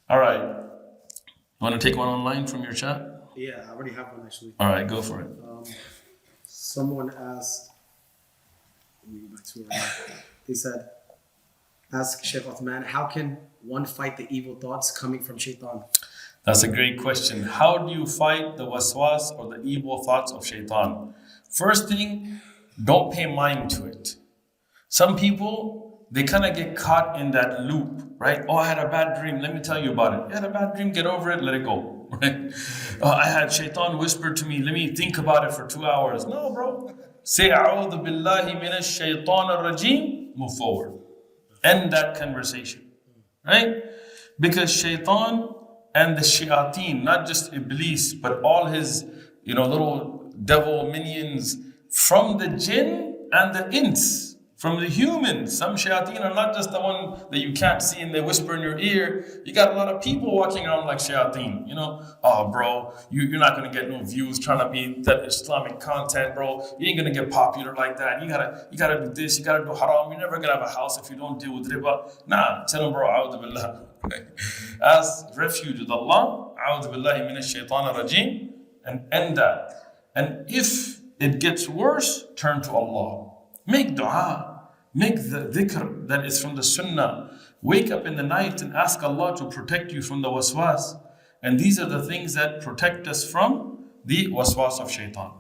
All right. Want to take one online from your chat? Yeah, I already have one actually. All right, go for it. Someone asked, let me go back to it. They said, ask Sheikh Uthman, how can one fight the evil thoughts coming from Shaytaan? That's a great question. How do you fight the waswas or the evil thoughts of shaitan? First thing, don't pay mind to it. Some people, they kind of get caught in that loop, right? Oh, I had a bad dream. Let me tell you about it. You had a bad dream, get over it, let it go, right? Oh, I had shaitan whisper to me, let me think about it for 2 hours. No, bro. Say, A'udhu billahi minash shaitan ar-rajim, move forward. End that conversation, right? Because shaitan and the shayateen, not just Iblis, but all his, little devil minions from the jinn and the ins, from the humans. Some shayateen are not just the one that you can't see and they whisper in your ear. You got a lot of people walking around like shayateen, Oh, bro, you're not going to get no views trying to be that Islamic content, bro. You ain't going to get popular like that. You gotta do this, you gotta do haram. You're never going to have a house if you don't deal with riba. Nah, tell them, bro, a'udhu billah. Ask refuge with Allah, a'udhu billahi minash shaitan ar-rajim, and end that. And if it gets worse, turn to Allah. Make dua, make the dhikr that is from the sunnah. Wake up in the night and ask Allah to protect you from the waswas. And these are the things that protect us from the waswas of shaitan.